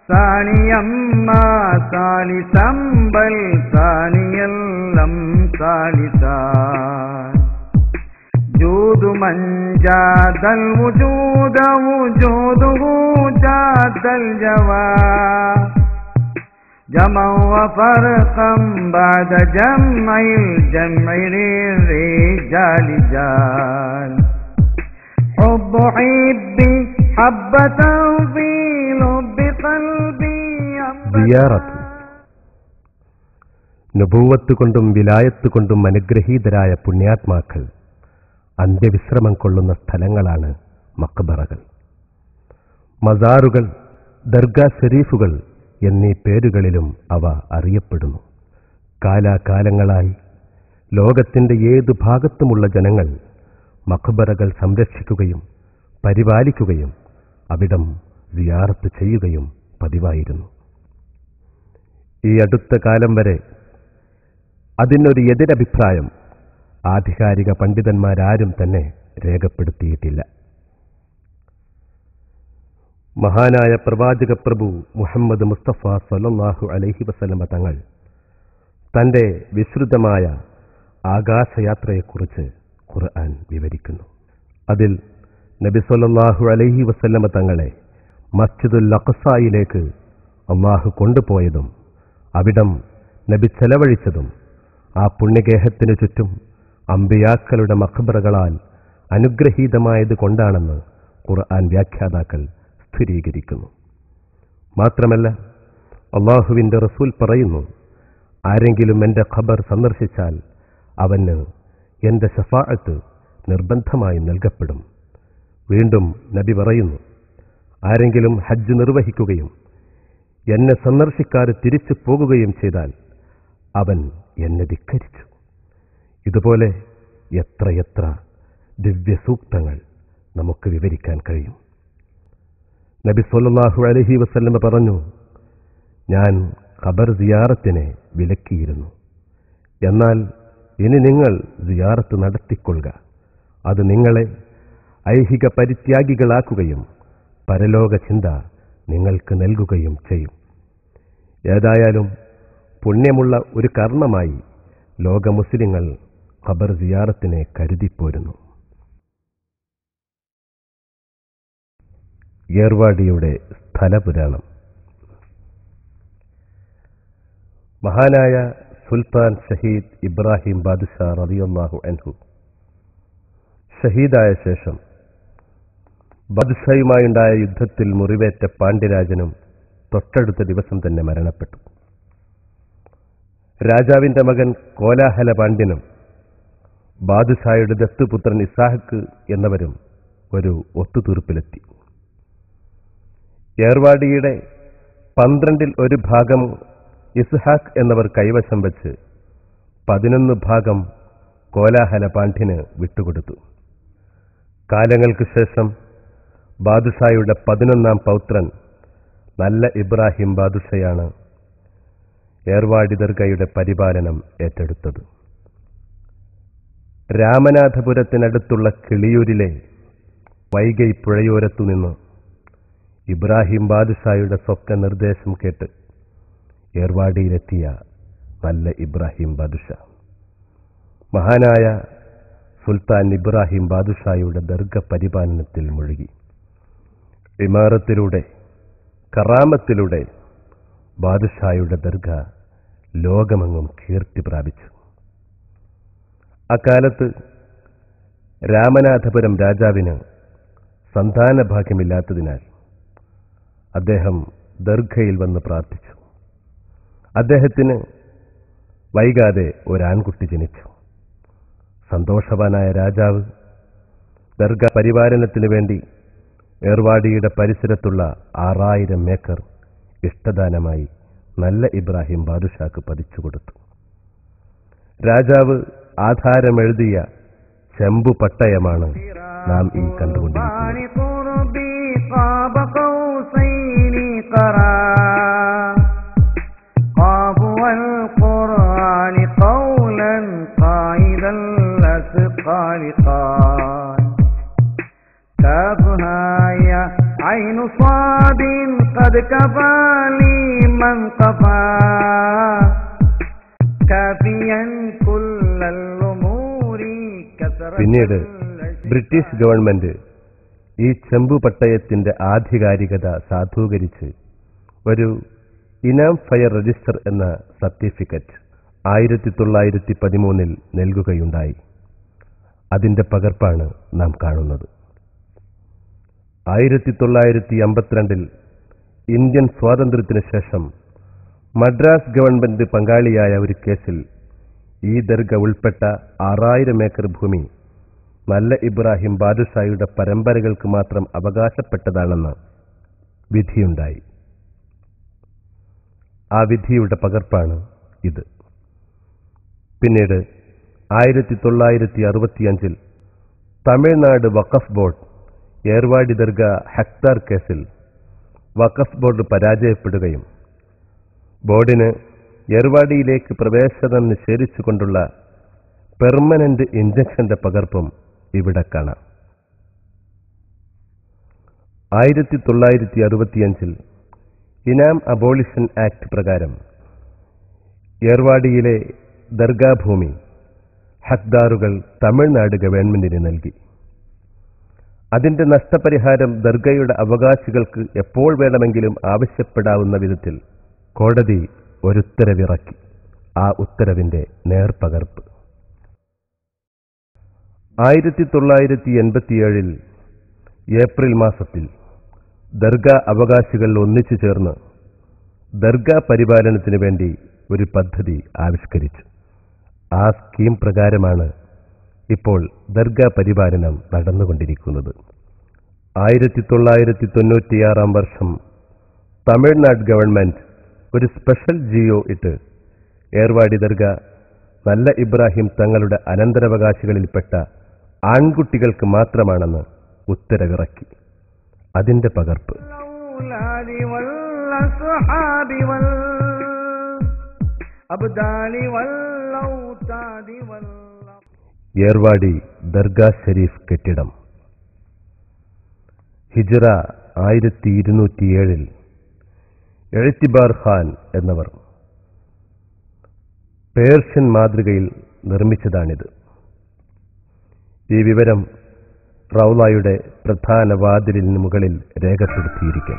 സാനിയമ്മാ സാലിസമ്പൽ സാനിയല്ലം സാലിസാൻ ജൂദു മഞ്ചാദൽ വുജൂദ വുജൂദുഹു ജാദൽ ജവാ ജമഅ വഫർഖം ബഅദ ജംഇൽ ജംഇ റിജാലി ജാൽ ഹുബ്ബു ഹിബ്ബി ഹബ്ബതൻ ഫീ ലുബ്ബി ഖൽബി സിയാറത്ത് നബൂവത്ത് കൊണ്ടും വിലായത്ത് കൊണ്ടും അനുഗ്രഹീതരായ പുണ്യാത്മാക്കൾ അന്ത്യവിശ്രമം കൊള്ളുന്ന സ്ഥലങ്ങളാണ് മഖ്ബറകൾ. മസാറുകൾ, ദർഗാ ഷരീഫുകൾ എന്നീ പേരുകളിലും അവ അറിയപ്പെടുന്നു. കാലാകാലങ്ങളായി ലോകത്തിൻ്റെ ഏതു ഭാഗത്തുമുള്ള ജനങ്ങൾ മഖ്ബറകൾ സംരക്ഷിക്കുകയും പരിപാലിക്കുകയും അവിടം സിയാറത്ത് ചെയ്യുകയും പതിവായിരുന്നു. ഈ അടുത്ത കാലം വരെ അതിനൊരു എതിരഭിപ്രായം ആധികാരിക പണ്ഡിതന്മാരാരും തന്നെ രേഖപ്പെടുത്തിയിട്ടില്ല. മഹാനായ പ്രവാചക പ്രഭു മുഹമ്മദ് മുസ്തഫ സ്വല്ലല്ലാഹു അലൈഹി വസല്ലമ തങ്ങൾ തൻ്റെ വിശ്രുതമായ ആകാശയാത്രയെക്കുറിച്ച് ഖുർആൻ വിവരിക്കുന്നു. അതിൽ നബി സ്വല്ലല്ലാഹു അലൈഹി വസല്ലമ തങ്ങളെ മസ്ജിദുൽ അഖ്സായിലേക്ക് അല്ലാഹു കൊണ്ടുപോയതും അവിടം നബി ചെലവഴിച്ചതും ആ പുണ്യഗേഹത്തിനു ചുറ്റും അമ്പിയാക്കളുടെ മഖ്ബറകളാൽ അനുഗ്രഹീതമായത് കൊണ്ടാണെന്ന് ഖുർആൻ വ്യാഖ്യാതാക്കൾ സ്ഥിരീകരിക്കുന്നു. മാത്രമല്ല, അല്ലാഹുവിൻ്റെ റസൂൽ പറയുന്നു, ആരെങ്കിലും എൻ്റെ ഖബർ സന്ദർശിച്ചാൽ അവന് എൻ്റെ ശഫാഅത്ത് നിർബന്ധമായി നൽകപ്പെടും. വീണ്ടും നബി പറയുന്നു, ആരെങ്കിലും ഹജ്ജ് നിർവഹിക്കുകയും എന്നെ സന്ദർശിക്കാതെ തിരിച്ചു പോകുകയും ചെയ്താൽ അവൻ എന്നെ ധിക്കരിച്ചു. ഇതുപോലെ എത്രയെത്ര ദിവ്യസൂക്തങ്ങൾ നമുക്ക് വിവരിക്കാൻ കഴിയും. നബി സ്വല്ലല്ലാഹു അലൈഹി വസല്ലമ പറഞ്ഞു, ഞാൻ ഖബർ സിയാറത്തിനെ വിലക്കിയിരുന്നു. എന്നാൽ ഇനി നിങ്ങൾ സിയാറത്ത് നടത്തിക്കൊള്ളുക. അത് നിങ്ങളെ ഐഹിക പരിത്യാഗികളാക്കുകയും പരലോക ചിന്ത നിങ്ങൾക്ക് നൽകുകയും ചെയ്യും. ഏതായാലും പുണ്യമുള്ള ഒരു കർമ്മമായി ലോക മുസ്ലിങ്ങൾ ഖബർ സിയാറത്തിനെ കരുതിപ്പോരുന്നു. ഏർവാടിയുടെ സ്ഥലപുരാണം. മഹാനായ സുൽത്താൻ ഷഹീദ് ഇബ്രാഹിം ബാദുഷാ റളിയല്ലാഹു അൻഹു ഷഹീദായ ശേഷം ബാദുഷായുമായുണ്ടായ യുദ്ധത്തിൽ മുറിവേറ്റ പാണ്ഡ്യരാജനും തൊട്ടടുത്ത ദിവസം തന്നെ മരണപ്പെട്ടു. രാജാവിന്റെ മകൻ കോലാഹല പാണ്ഡ്യനും ബാദുഷായുടെ ദത്തുപുത്രൻ ഇസാഹക്ക് എന്നവരും ഒരു ഒത്തുതീർപ്പിലെത്തി. ഏർവാടിയുടെ 12 1 ഭാഗം ഇസ്ഹാഖ് എന്നവർ കൈവശം വെച്ച് 11 ഭാഗം കോലാഹല പാണ്ഡ്യന് വിട്ടുകൊടുത്തു. കാലങ്ങൾക്ക് ശേഷം ബാദുഷായുടെ 11ാം പൗത്രൻ നല്ല ഇബ്രാഹിം ബാദുഷയാണ് ഏർവാടി ദർഗയുടെ പരിപാലനം ഏറ്റെടുത്തത്. രാമനാഥപുരത്തിനടുത്തുള്ള കിളിയൂരിലെ വൈഗൈ പുഴയോരത്തുനിന്ന് ഇബ്രാഹിം ബാദുഷായുടെ സ്വപ്ന നിർദ്ദേശം കേട്ട് ഏർവാടിയിലെത്തിയ നല്ല ഇബ്രാഹിം ബാദുഷാ മഹാനായ സുൽത്താൻ ഇബ്രാഹിം ബാദുഷായുടെ ദർഗ പരിപാലനത്തിൽ മുഴുകി. ഇമാറത്തിലൂടെ, കറാമത്തിലൂടെ ബാദുഷായുടെ ദർഗ ലോകമെങ്ങും കീർത്തി പ്രാപിച്ചു. അക്കാലത്ത് രാമനാഥപുരം രാജാവിന് സന്താനഭാഗ്യമില്ലാത്തതിനാൽ അദ്ദേഹം ദർഗയിൽ വന്ന് പ്രാർത്ഥിച്ചു. അദ്ദേഹത്തിന് വൈകാതെ ഒരാൺകുട്ടി ജനിച്ചു. സന്തോഷവാനായ രാജാവ് ദർഗ പരിപാലനത്തിനു വേണ്ടി ഏർവാടിയുടെ പരിസരത്തുള്ള 6000 ഏക്കർ ഇഷ്ടദാനമായി നല്ല ഇബ്രാഹിം ബാദുഷാക്ക് പതിച്ചു കൊടുത്തു. രാജാവ് ആധാരമെഴുതിയ ചെമ്പു പട്ടയമാണ് നാം ഈ കണ്ടുകൊണ്ടിരിക്കുന്നത്. عين صاد قد كفى لمن قفا كافيا كل الأمور كثرة. പിന്നീട് ബ്രിട്ടീഷ് ഗവൺമെന്റ് ഈ ചെമ്പു പട്ടയത്തിന്റെ ആധികാരികത സാധൂകരിച്ച് ഒരു ഇനാം ഫയർ രജിസ്റ്റർ എന്ന സർട്ടിഫിക്കറ്റ് 1913 നൽകുകയുണ്ടായി. അതിന്റെ പകർപ്പാണ് നാം കാണുന്നത്. 1952 ഇന്ത്യൻ സ്വാതന്ത്ര്യത്തിന് ശേഷം മദ്രാസ് ഗവൺമെന്റ് പങ്കാളിയായ ഒരു കേസിൽ ഈ ദർഗ ഉൾപ്പെട്ട 6000 ഏക്കർ ഭൂമി നല്ല ഇബ്രാഹിം ബാദുഷായുടെ പരമ്പരകൾക്ക് മാത്രം അവകാശപ്പെട്ടതാണെന്ന് വിധിയുണ്ടായി. ആ വിധിയുടെ പകർപ്പാണ് ഇത്. പിന്നീട് 1965 തമിഴ്നാട് വഖഫ് ബോർഡ് ഏർവാടി ദർഗ ഹക്താർ കേസിൽ വഖഫ് ബോർഡ് പരാജയപ്പെടുകയും ബോർഡിന് ഏർവാടിയിലേക്ക് പ്രവേശനം നിഷേധിച്ചുകൊണ്ടുള്ള പെർമനന്റ് ഇഞ്ചക്ഷന്റെ പകർപ്പും ഇവിടെ കാണാം. 1965 ഇനാം അബോളിഷൻ ആക്ട് പ്രകാരം ഏർവാടിയിലെ ദർഗാഭൂമി ഹക്ദാറുകൾ തമിഴ്നാട് ഗവൺമെന്റിന് നൽകി. അതിന്റെ നഷ്ടപരിഹാരം ദർഗയുടെ അവകാശികൾക്ക് എപ്പോൾ വേണമെങ്കിലും ആവശ്യപ്പെടാവുന്ന വിധത്തിൽ കോടതി ഒരുത്തരവിറക്കി. ആ ഉത്തരവിന്റെ നേർപകർപ്പ് 1987 ഏപ്രിൽ മാസത്തിൽ ദർഗ അവകാശികൾ ഒന്നിച്ചു ചേർന്ന് ദർഗ പരിപാലനത്തിനു വേണ്ടി ഒരു പദ്ധതി ആവിഷ്കരിച്ചു. ആ സ്കീം പ്രകാരമാണ് ഇപ്പോൾ ദർഗ പരിപാലനം നടന്നുകൊണ്ടിരിക്കുന്നത്. 1996 വർഷം തമിഴ്നാട് ഗവൺമെന്റ് ഒരു സ്പെഷ്യൽ ജിയോ ഇട്ട് ഏർവാടി ദർഗ നല്ല ഇബ്രാഹിം തങ്ങളുടെ അനന്തരാവകാശികളിൽപ്പെട്ട ആൺകുട്ടികൾക്ക് മാത്രമാണെന്ന് ഉത്തരവിറക്കി. അതിന്റെ പകർപ്പ് ഏർവാടി ദർഗാ ഷരീഫ് കെട്ടിടം ഹിജ്റ 1207 എഴുത്തിബാർ ഖാൻ എന്നവർ പേർഷ്യൻ മാതൃകയിൽ നിർമ്മിച്ചതാണിത്. ഈ വിവരം റൗളയുടെ പ്രധാന വാതിലിന് മുകളിൽ രേഖപ്പെടുത്തിയിരിക്കും.